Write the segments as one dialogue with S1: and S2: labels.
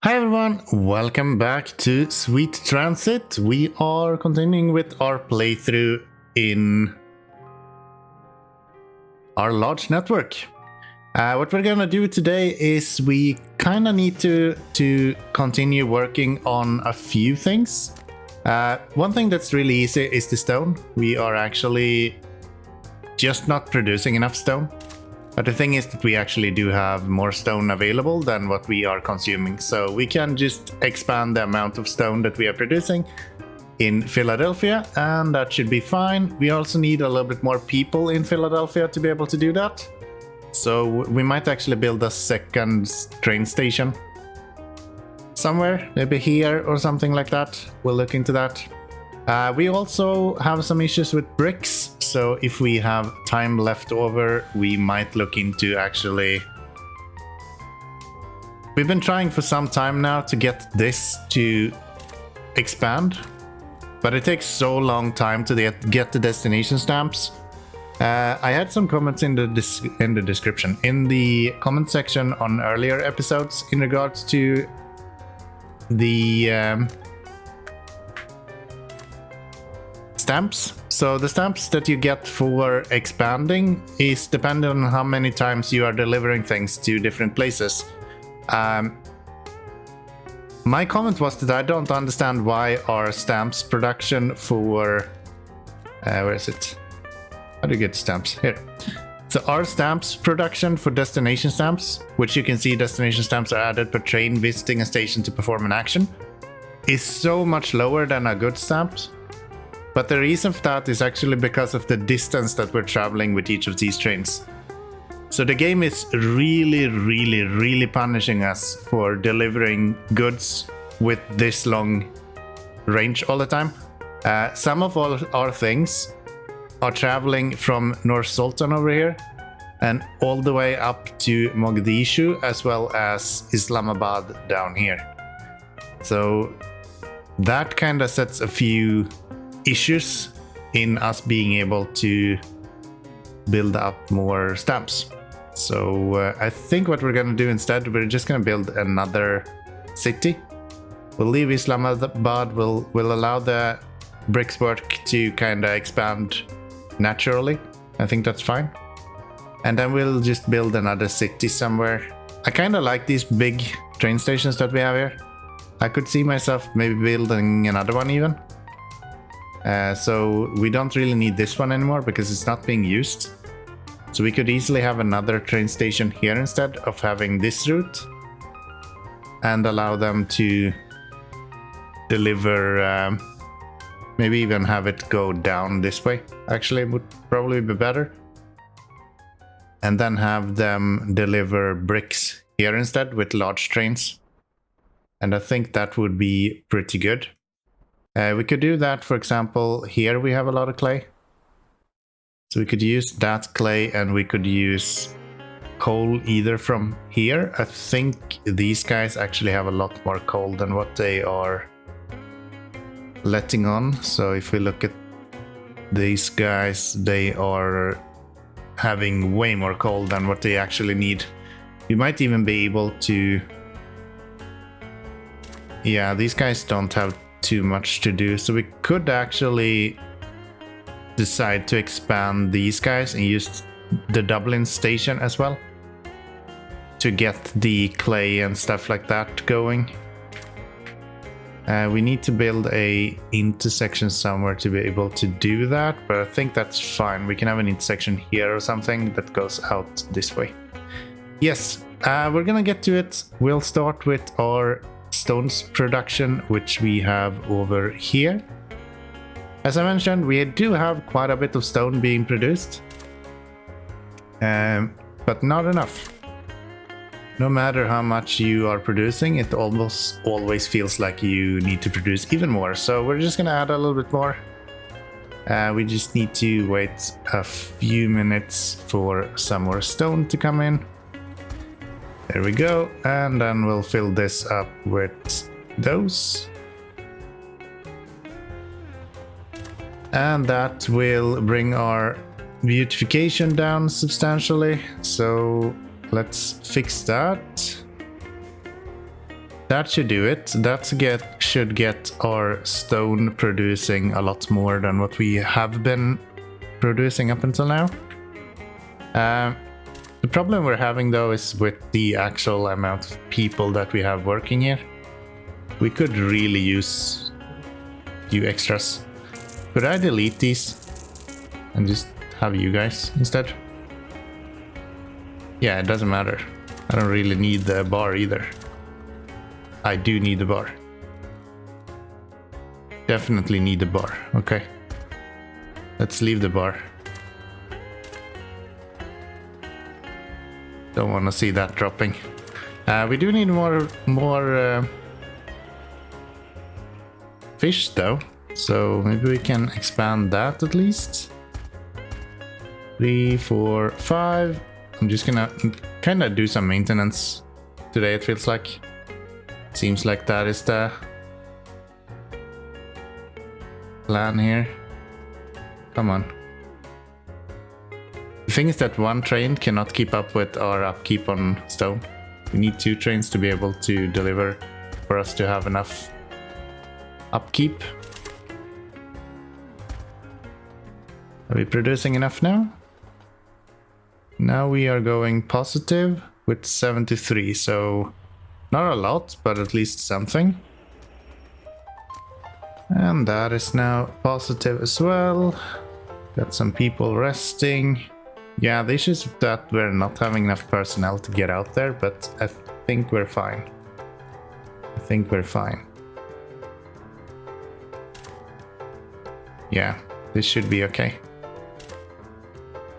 S1: Hi everyone, welcome back to Sweet Transit. We are continuing with our playthrough in our large network. What we're gonna do today is we kind of need to continue working on a few things. One thing that's really easy is the stone. We are actually just not producing enough stone. But the thing is that we actually do have more stone available than what we are consuming. So we can just expand the amount of stone that we are producing in Philadelphia, and that should be fine. We also need a little bit more people in Philadelphia to be able to do that. So we might actually build a second train station somewhere, maybe here or something like that. We'll look into that. We also have some issues with bricks, so if we have time left over, we might look into actually... We've been trying for some time now to get this to expand, but it takes so long time to get the destination stamps. I had some comments in the description, in the comment section on earlier episodes in regards to the... stamps. So the stamps that you get for expanding is dependent on how many times you are delivering things to different places. My comment was that I don't understand why our stamps production for where is it? How do you get stamps? Here. So our stamps production for destination stamps, which you can see destination stamps are added per train visiting a station to perform an action, is so much lower than a good stamps. But the reason for that is actually because of the distance that we're traveling with each of these trains. So the game is really punishing us for delivering goods with this long range all the time. Some of our things are traveling from North Sultan over here and all the way up to Mogadishu, as well as Islamabad down here. So that kind of sets a few issues in us being able to build up more stamps. So I think what we're gonna do instead, we're just gonna build another city. We'll leave Islamabad, we'll allow the bricks work to kind of expand naturally. I think that's fine. And then we'll just build another city somewhere. I kind of like these big train stations that we have here. I could see myself maybe building another one even. So we don't really need this one anymore because it's not being used. So we could easily have another train station here instead of having this route, and allow them to deliver, maybe even have it go down this way. Actually, it would probably be better. And then have them deliver bricks here instead with large trains. And I think that would be pretty good. We could do that, for example, here we have a lot of clay. So we could use that clay, and we could use coal either from here. I think these guys actually have a lot more coal than what they are letting on. So if we look at these guys, they are having way more coal than what they actually need. We might even be able to... Yeah, these guys don't have too much to do, so we could actually decide to expand these guys and use the Dublin station as well to get the clay and stuff like that going. We need to build a intersection somewhere to be able to do that, but I think that's fine. We can have an intersection here or something that goes out this way. Yes, we're gonna get to it. We'll start with our stones production, which we have over here. As I mentioned, we do have quite a bit of stone being produced, but not enough. No matter how much you are producing, it almost always feels like you need to produce even more. So we're just gonna add a little bit more. We just need to wait a few minutes for some more stone to come in. There we go, and then we'll fill this up with those. And that will bring our beautification down substantially. So let's fix that. That should do it. Should get our stone producing a lot more than what we have been producing up until now. The problem we're having though is with the actual amount of people that we have working here. We could really use a few extras. Could I delete these and just have you guys instead? Yeah, it doesn't matter. I don't really need the bar either. I do need the bar. Definitely need the bar. Okay. Let's leave the bar. Don't want to see that dropping. We do need more fish though. So maybe we can expand that at least. 3, 4, 5. I'm just gonna kind of do some maintenance today, it feels like. Seems like that is the plan here. Come on. The thing is that one train cannot keep up with our upkeep on stone. We need 2 trains to be able to deliver for us to have enough upkeep. Are we producing enough now? Now we are going positive with 73, so not a lot, but at least something. And that is now positive as well. Got some people resting. Yeah, the issue is that we're not having enough personnel to get out there, but I think we're fine. I think we're fine. Yeah, this should be okay.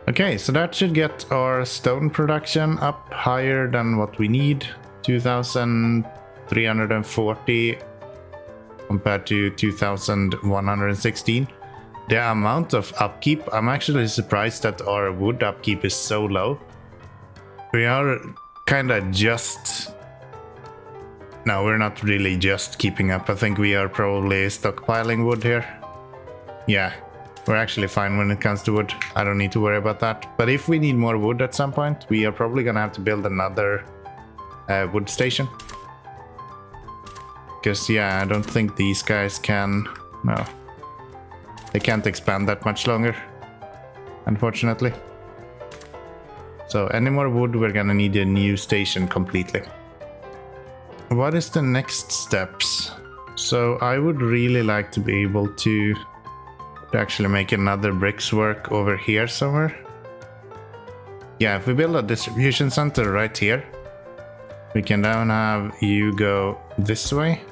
S1: Okay, so that should get our stone production up higher than what we need. 2,340 compared to 2,116. The amount of upkeep, I'm actually surprised that our wood upkeep is so low. We are kind of just... No, we're not really just keeping up. I think we are probably stockpiling wood here. Yeah. We're actually fine when it comes to wood. I don't need to worry about that. But if we need more wood at some point, we are probably gonna have to build another wood station. Because, yeah, I don't think these guys can... No. They can't expand that much longer, unfortunately. So any more wood, we're gonna need a new station completely. What is the next steps? So I would really like to be able to actually make another bricks work over here somewhere. Yeah, if we build a distribution center right here, we can now have you go this way.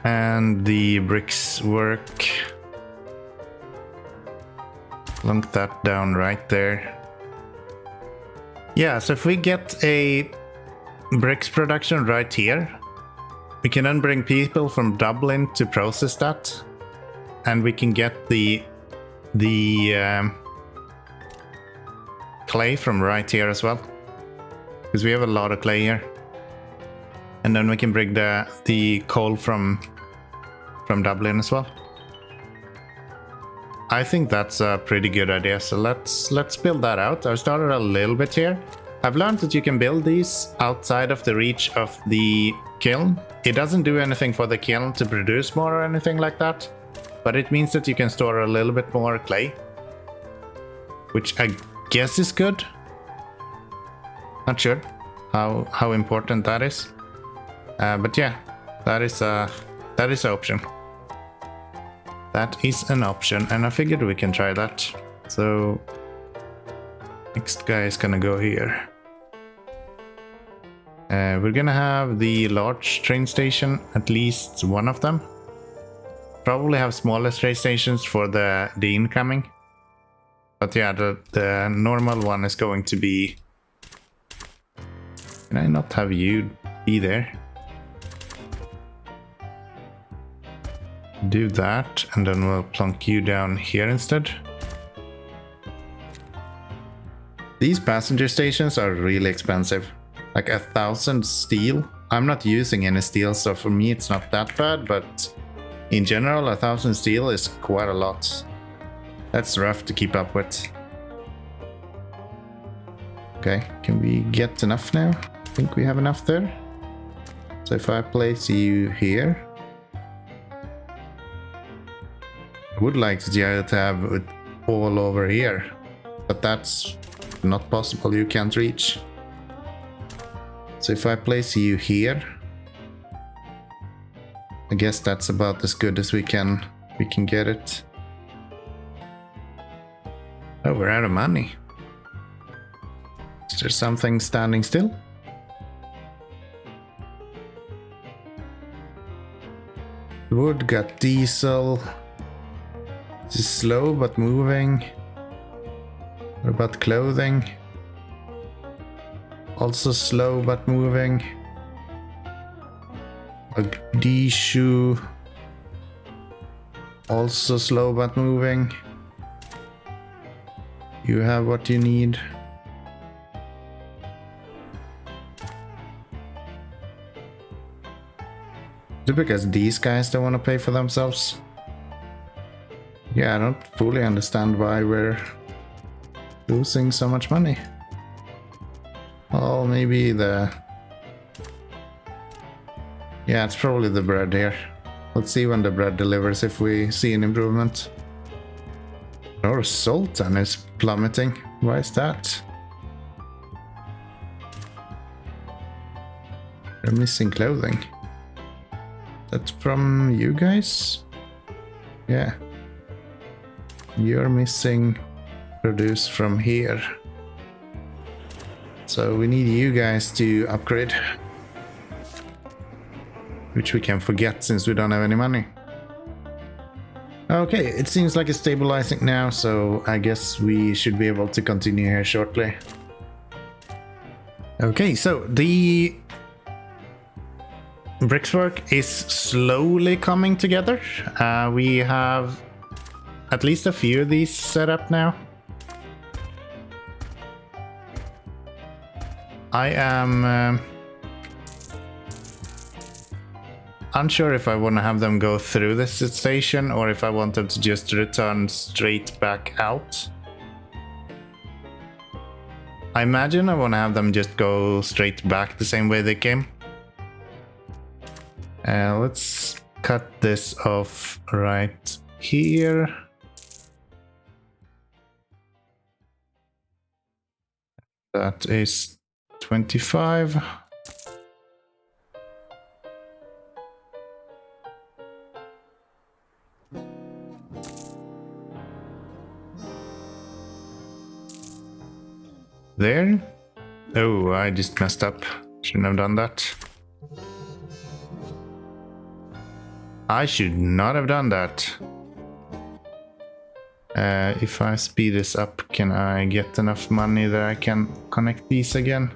S1: And the bricks work. Plunk that down right there. Yeah, so if we get a bricks production right here, we can then bring people from Dublin to process that. And we can get the clay from right here as well, because we have a lot of clay here. And then we can bring the coal from Dublin as well. I think that's a pretty good idea. So let's build that out. I started a little bit here. I've learned that you can build these outside of the reach of the kiln. It doesn't do anything for the kiln to produce more or anything like that. But it means that you can store a little bit more clay, which I guess is good. Not sure how important that is, but yeah, that is an option. That is an option, and I figured we can try that. So next guy is gonna go here. We're gonna have the large train station, at least one of them. Probably have smaller train stations for the incoming. But yeah, the normal one is going to be... Can I not have you be there? Do that, and then we'll plunk you down here instead. These passenger stations are really expensive. Like 1,000 steel. I'm not using any steel, so for me it's not that bad, but in general 1,000 steel is quite a lot. That's rough to keep up with. Okay, can we get enough now? I think we have enough there. So if I place you here, I would like to have it all over here, but that's not possible. You can't reach. So if I place you here, I guess that's about as good as we can get it. Oh, we're out of money. Is there something standing still? Wood got diesel. This is slow but moving. What about clothing? Also slow but moving. A D shoe. Also slow but moving. You have what you need. Is it because these guys don't want to pay for themselves? Yeah, I don't fully understand why we're losing so much money. Oh, maybe the... Yeah, it's probably the bread here. Let's see when the bread delivers if we see an improvement. Our sultan is plummeting. Why is that? They're missing clothing. That's from you guys? Yeah. You're missing produce from here. So we need you guys to upgrade. Which we can forget since we don't have any money. Okay, it seems like it's stabilizing now, so I guess we should be able to continue here shortly. Okay, so the brickwork is slowly coming together. We have at least a few of these set up now. I am unsure if I want to have them go through this station or if I want them to just return straight back out. I imagine I want to have them just go straight back the same way they came. Let's cut this off right here. That is 25. There. Oh, I just messed up. Shouldn't have done that. I should not have done that. If I speed this up, can I get enough money that I can connect these again?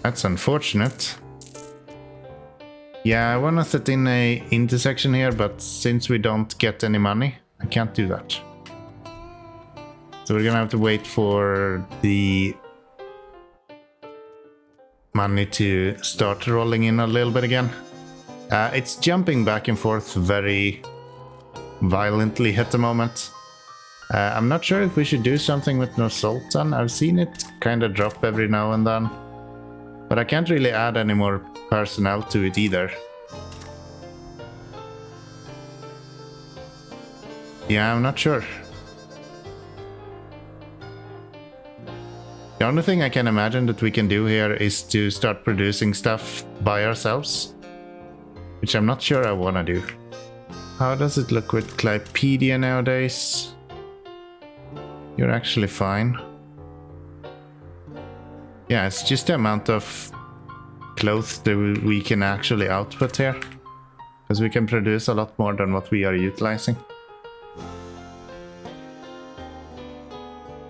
S1: That's unfortunate. Yeah, I want to set in a intersection here, but since we don't get any money, I can't do that. So we're gonna have to wait for the money to start rolling in a little bit again. It's jumping back and forth very violently at the moment. I'm not sure if we should do something with no sultan. I've seen it kind of drop every now and then, but I can't really add any more personnel to it either. Yeah, I'm not sure. The only thing I can imagine that we can do here is to start producing stuff by ourselves, which I'm not sure I want to do. How does it look with Clypedia nowadays? You're actually fine. Yeah, it's just the amount of clothes that we can actually output here, because we can produce a lot more than what we are utilizing.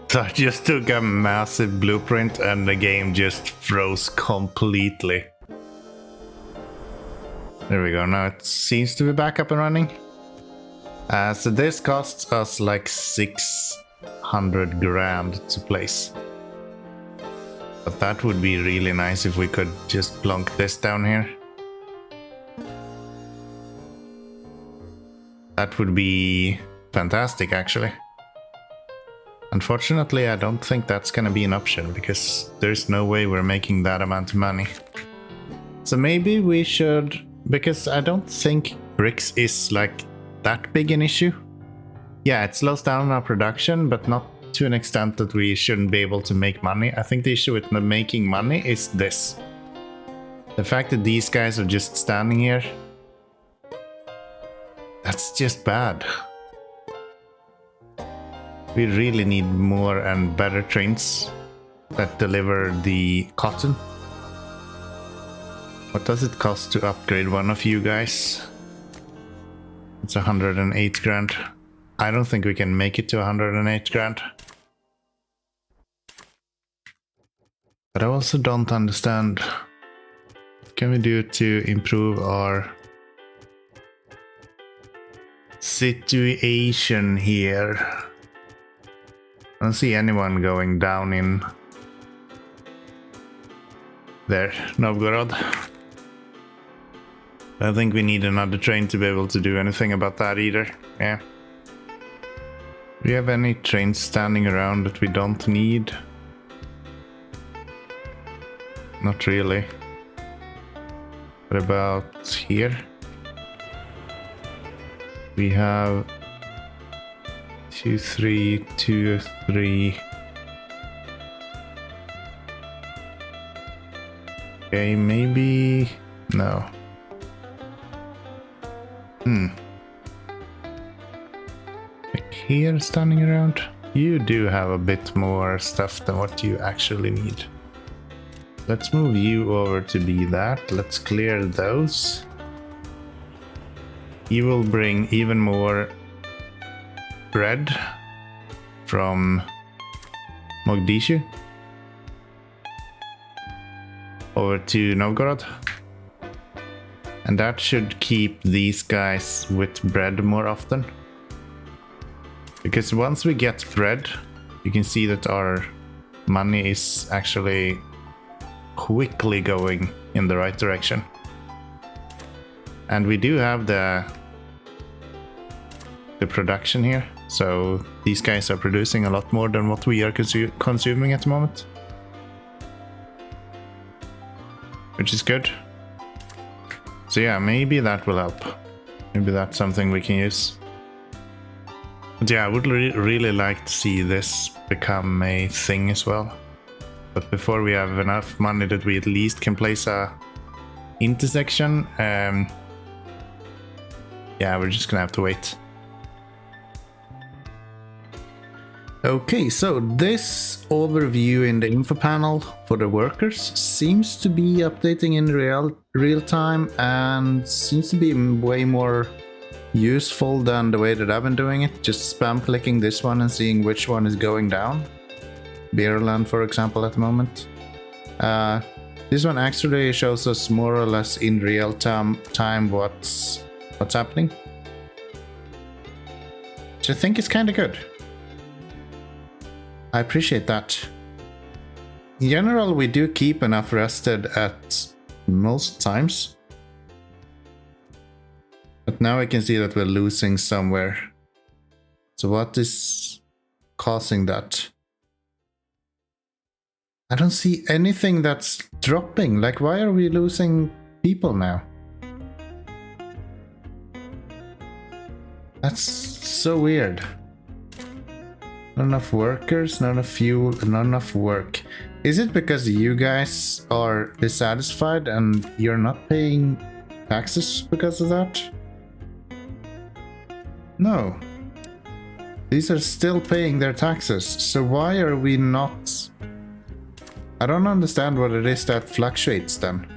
S1: So I just took a massive blueprint and the game just froze completely. There we go, now it seems to be back up and running. So this costs us like 600 grand to place. But that would be really nice if we could just plonk this down here. That would be fantastic, actually. Unfortunately, I don't think that's gonna be an option because there's no way we're making that amount of money. So maybe we should, because I don't think bricks is like that big an issue. Yeah, it slows down our production, but not to an extent that we shouldn't be able to make money. I think the issue with making money is this. The fact that these guys are just standing here, that's just bad. We really need more and better trains that deliver the cotton. What does it cost to upgrade one of you guys? It's 108 grand. I don't think we can make it to 108 grand. But I also don't understand. What can we do to improve our situation here? I don't see anyone going down in there, Novgorod. I think we need another train to be able to do anything about that either. Yeah. Do we have any trains standing around that we don't need? Not really. What about here? We have 2, 3, 2, 3. Okay, maybe... no. Here standing around? You do have a bit more stuff than what you actually need. Let's move you over to be that. Let's clear those. You will bring even more bread from Mogadishu over to Novgorod. And that should keep these guys with bread more often. Because once we get bread, you can see that our money is actually quickly going in the right direction. And we do have the production here. So these guys are producing a lot more than what we are consuming at the moment. Which is good. So yeah, maybe that will help. Maybe that's something we can use. But yeah, I would really like to see this become a thing as well. But before we have enough money that we at least can place a intersection, yeah, we're just gonna have to wait. Okay, so this overview in the info panel for the workers seems to be updating in real time and seems to be way more useful than the way that I've been doing it. Just spam clicking this one and seeing which one is going down. Beerland, for example, at the moment. This one actually shows us more or less in real time what's happening, which I think is kind of good. I appreciate that. In general, we do keep enough rested at most times. But now I can see that we're losing somewhere. So what is causing that? I don't see anything that's dropping. Like, why are we losing people now? That's so weird. Not enough workers, not enough fuel, not enough work. Is it because you guys are dissatisfied and you're not paying taxes because of that? No. These are still paying their taxes, so why are we not? I don't understand what it is that fluctuates then.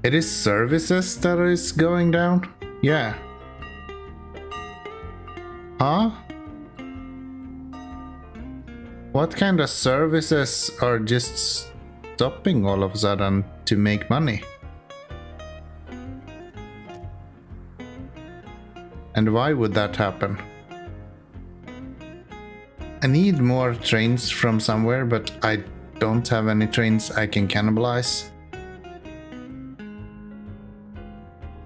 S1: It is services that is going down? Yeah. Huh? What kind of services are just stopping all of a sudden to make money? And why would that happen? I need more trains from somewhere, but I don't have any trains I can cannibalize.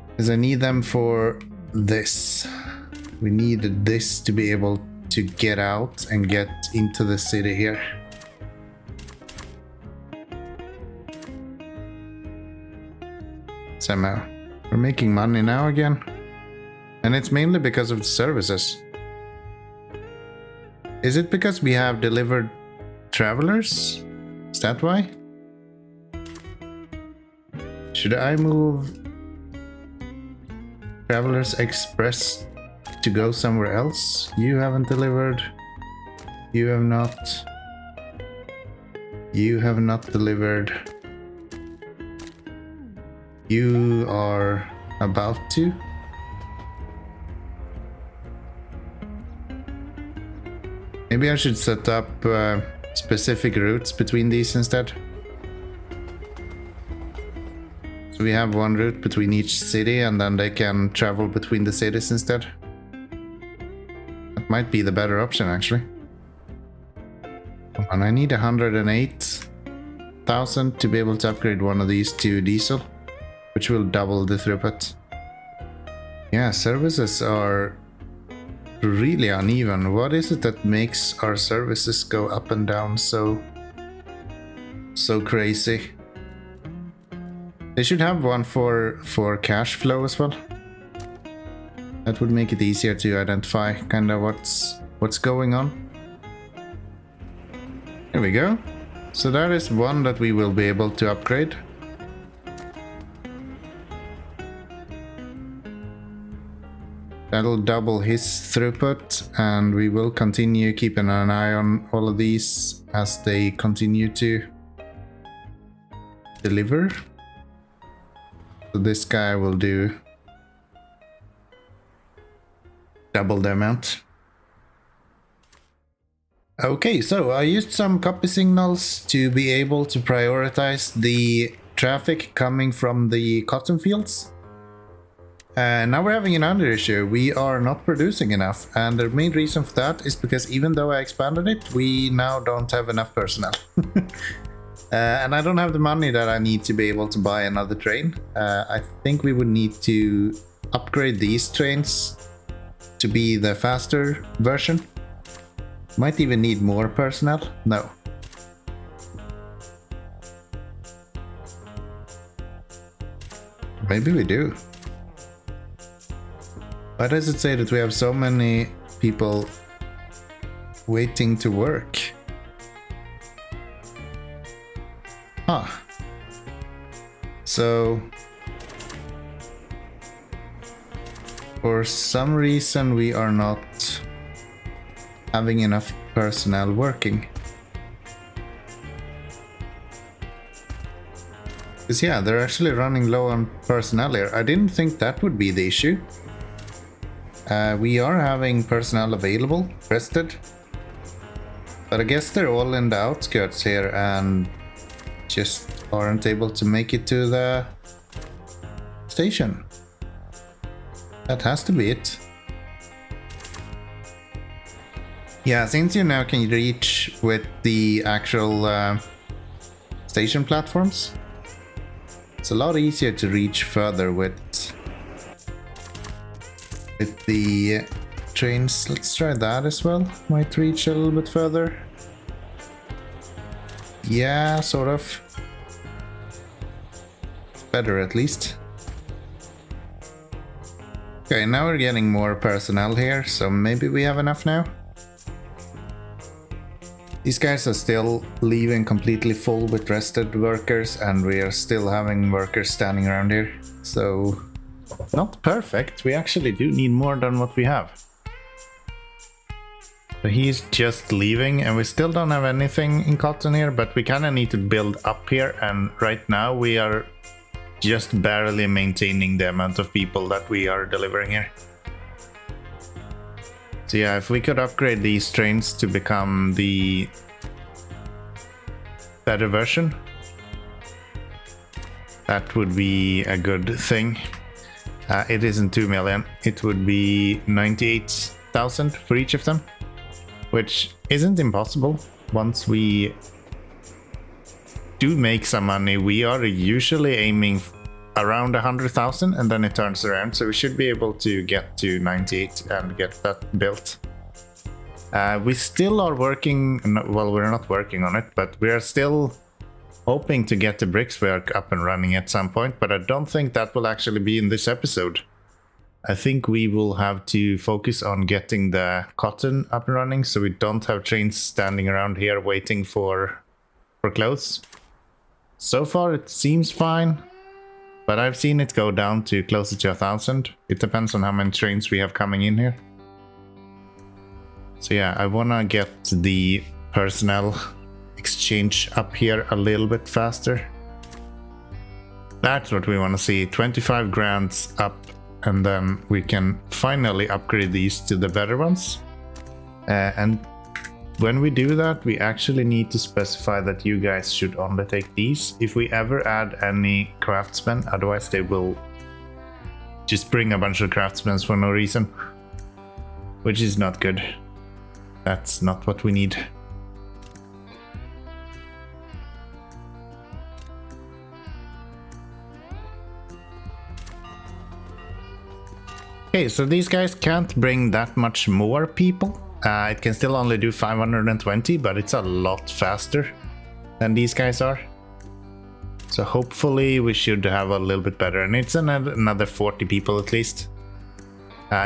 S1: Because I need them for this. We need this to be able to get out and get into the city here. Somehow. We're making money now again. And it's mainly because of the services. Is it because we have delivered travelers? Is that why? Should I move Travelers Express to go somewhere else? You haven't delivered. You have not. You have not delivered. You are about to. Maybe I should set up specific routes between these instead. So we have one route between each city and then they can travel between the cities instead. That might be the better option actually. And I need 108,000 to be able to upgrade one of these to diesel, which will double the throughput. Yeah, services are really uneven. What is it that makes our services go up and down so crazy? They should have one for cash flow as well. That would make it easier to identify kind of what's going on. Here we go. So that is one that we will be able to upgrade. That'll double his throughput, and we will continue keeping an eye on all of these as they continue to deliver. So this guy will do double the amount. Okay, so I used some copy signals to be able to prioritize the traffic coming from the cotton fields. Now we're having another issue. We are not producing enough, and the main reason for that is because even though I expanded it, we now don't have enough personnel. And I don't have the money that I need to be able to buy another train. I think we would need to upgrade these trains to be the faster version. Might even need more personnel. No. Maybe we do. Why does it say that we have so many people waiting to work? Huh. So, for some reason we are not having enough personnel working. Because yeah, they're actually running low on personnel here. I didn't think that would be the issue. We are having personnel available, rested. But I guess they're all in the outskirts here and just aren't able to make it to the station. That has to be it. Yeah, since you now can reach with the actual station platforms, it's a lot easier to reach further with the trains. Let's try that as well. Might reach a little bit further. Yeah, sort of. Better at least. Okay, now we're getting more personnel here, so maybe we have enough now. These guys are still leaving completely full with rested workers, and we are still having workers standing around here. So, not perfect. We actually do need more than what we have. So he's just leaving, and we still don't have anything in cotton here, but we kind of need to build up here, and right now we are just barely maintaining the amount of people that we are delivering here. So yeah, if we could upgrade these trains to become the better version, that would be a good thing. It isn't 2 million, it would be 98,000 for each of them, which isn't impossible. Once we do make some money, we are usually aiming around 100,000 and then it turns around, so we should be able to get to 98 and get that built. We still are working, well, we're not working on it, but we are still hoping to get the brickwork up and running at some point, but I don't think that will actually be in this episode. I think we will have to focus on getting the cotton up and running so we don't have trains standing around here waiting for clothes. So far it seems fine, but I've seen it go down to closer to 1,000. It depends on how many trains we have coming in here. So yeah, I wanna get the personnel exchange up here a little bit faster. That's what we wanna see, 25 grants up, and then we can finally upgrade these to the better ones. And when we do that, we actually need to specify that you guys should only take these if we ever add any craftsmen, otherwise they will just bring a bunch of craftsmen for no reason, which is not good. That's not what we need. Okay, so these guys can't bring that much more people. It can still only do 520, but it's a lot faster than these guys are. So hopefully we should have a little bit better, and it's another 40 people at least.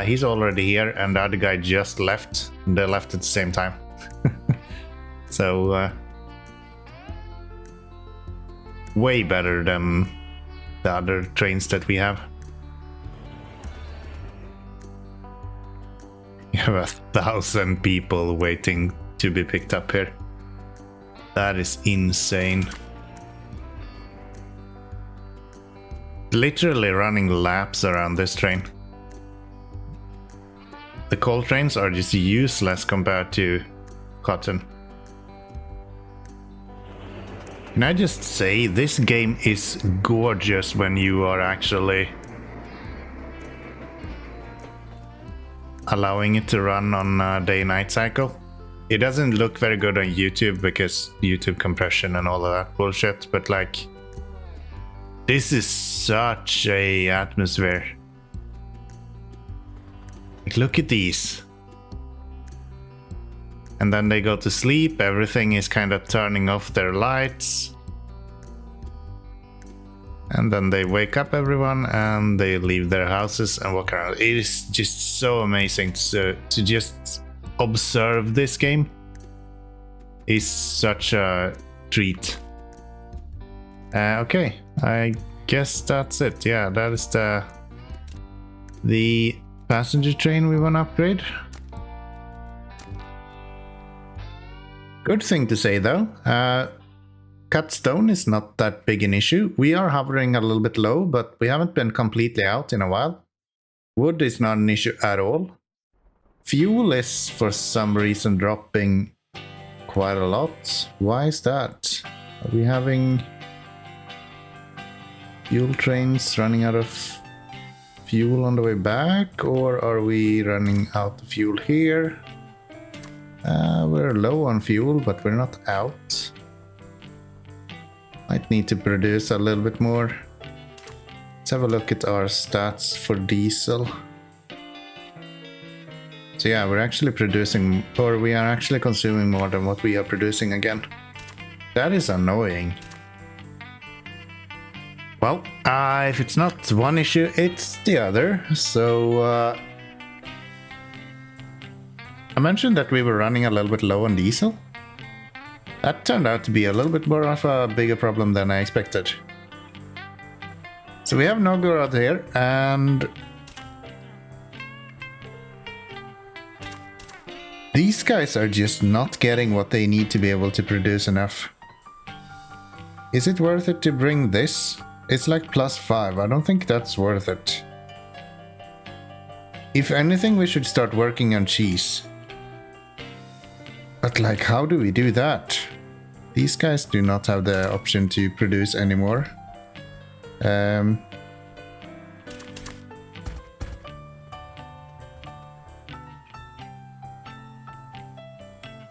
S1: He's already here, and the other guy just left. They left at the same time. So way better than the other trains that we have. You have 1,000 people waiting to be picked up here. That is insane. Literally running laps around this train. The coal trains are just useless compared to cotton. Can I just say, this game is gorgeous when you are actually allowing it to run on a day-night cycle. It doesn't look very good on YouTube because YouTube compression and all of that bullshit, but like, this is such a atmosphere. Like, look at these. And then they go to sleep, everything is kind of turning off their lights. And then they wake up everyone and they leave their houses and walk around. It is just so amazing to just observe this game. It's such a treat. Okay, I guess that's it. Yeah, that is the passenger train we want to upgrade. Good thing to say though. Cut stone is not that big an issue. We are hovering a little bit low, but we haven't been completely out in a while. Wood is not an issue at all. Fuel is for some reason dropping quite a lot. Why is that? Are we having fuel trains running out of fuel on the way back, or are we running out of fuel here? We're low on fuel, but we're not out. Might need to produce a little bit more. Let's have a look at our stats for diesel. So yeah, we're actually producing, or we are actually consuming more than what we are producing again. That is annoying. Well, if it's not one issue, it's the other. So I mentioned that we were running a little bit low on diesel. That turned out to be a little bit more of a bigger problem than I expected. So we have Novgorod here, and these guys are just not getting what they need to be able to produce enough. Is it worth it to bring this? It's like +5. I don't think that's worth it. If anything, we should start working on cheese. But like, how do we do that? These guys do not have the option to produce anymore.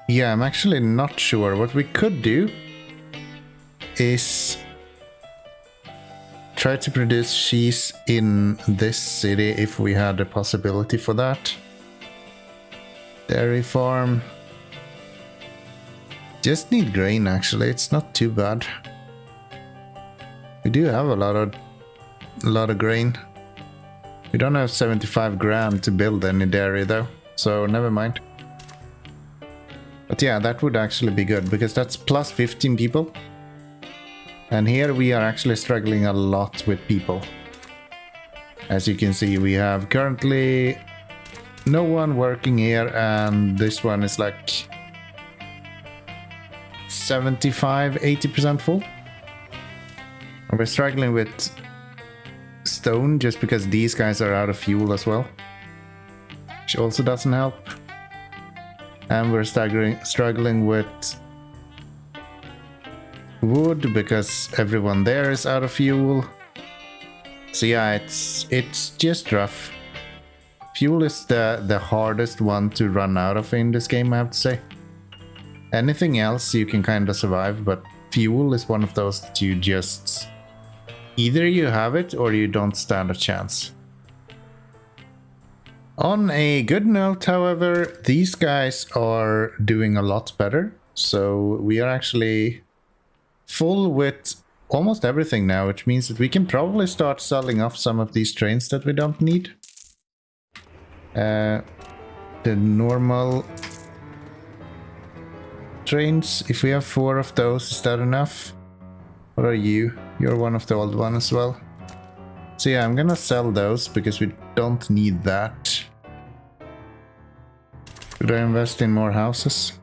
S1: Yeah, I'm actually not sure. What we could do is try to produce cheese in this city if we had the possibility for that. Dairy farm. Just need grain actually, it's not too bad. We do have a lot of grain. We don't have 75 grand to build any dairy though, so never mind. But yeah, that would actually be good because that's plus 15 people. And here we are actually struggling a lot with people. As you can see, we have currently no one working here, and this one is like 75-80% full. And we're struggling with stone just because these guys are out of fuel as well, which also doesn't help. And we're struggling with wood because everyone there is out of fuel. So yeah, it's just rough. Fuel is the hardest one to run out of in this game, I have to say. Anything else you can kind of survive, but fuel is one of those that you just... either you have it or you don't stand a chance. On a good note, however, these guys are doing a lot better. So we are actually full with almost everything now, which means that we can probably start selling off some of these trains that we don't need. The normal trains, if we have 4 of those, is that enough? What are you? You're one of the old ones as well. So yeah, I'm gonna sell those because we don't need that. Should I invest in more houses?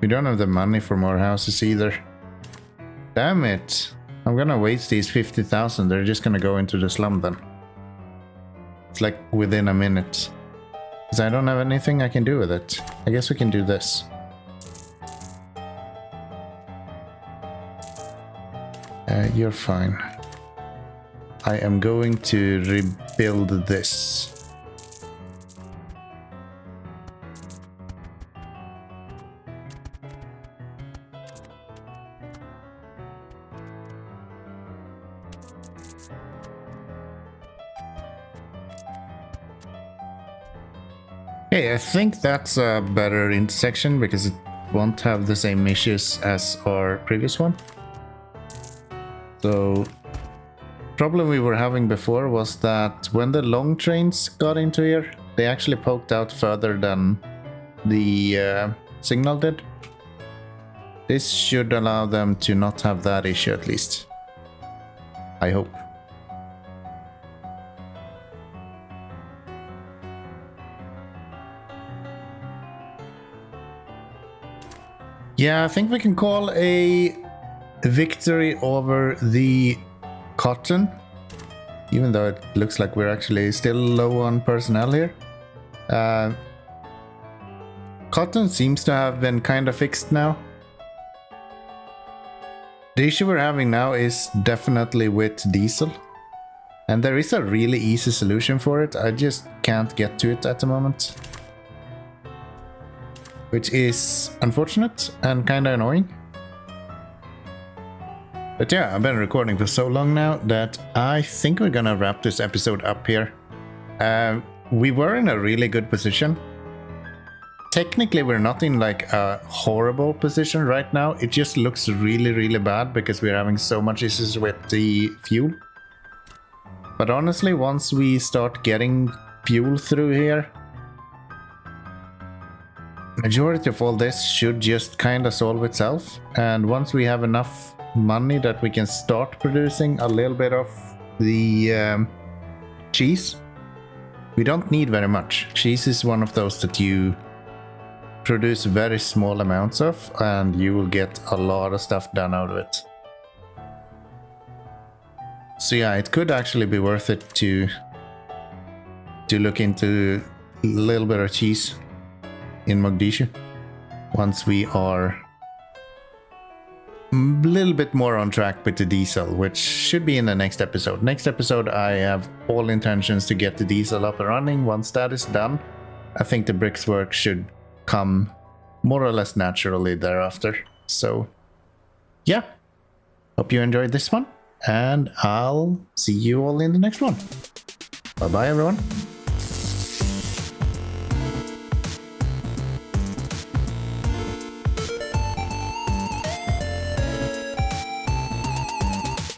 S1: We don't have the money for more houses either. Damn it! I'm gonna waste these 50,000. They're just gonna go into the slum then. It's like within a minute. Because I don't have anything I can do with it. I guess we can do this. You're fine. I am going to rebuild this. Okay, I think that's a better intersection because it won't have the same issues as our previous one. So, problem we were having before was that when the long trains got into here, they actually poked out further than the signal did. This should allow them to not have that issue at least. I hope. Yeah, I think we can call a victory over the cotton, even though it looks like we're actually still low on personnel here. Cotton seems to have been kind of fixed now. The issue we're having now is definitely with diesel, and there is a really easy solution for it. I just can't get to it at the moment, which is unfortunate and kind of annoying. But yeah, I've been recording for so long now that I think we're gonna wrap this episode up here. We were in a really good position. Technically, we're not in like a horrible position right now. It just looks really, really bad because we're having so much issues with the fuel. But honestly, once we start getting fuel through here, majority of all this should just kind of solve itself. And once we have enough money that we can start producing a little bit of the cheese, we don't need very much. Cheese is one of those that you produce very small amounts of and you will get a lot of stuff done out of it. So yeah, it could actually be worth it to look into a little bit of cheese in Mogadishu once we are a little bit more on track with the diesel, which should be in the next episode. Next episode, I have all intentions to get the diesel up and running. Once that is done, I think the bricks work should come more or less naturally thereafter. So yeah, hope you enjoyed this one, and I'll see you all in the next one. Bye bye everyone.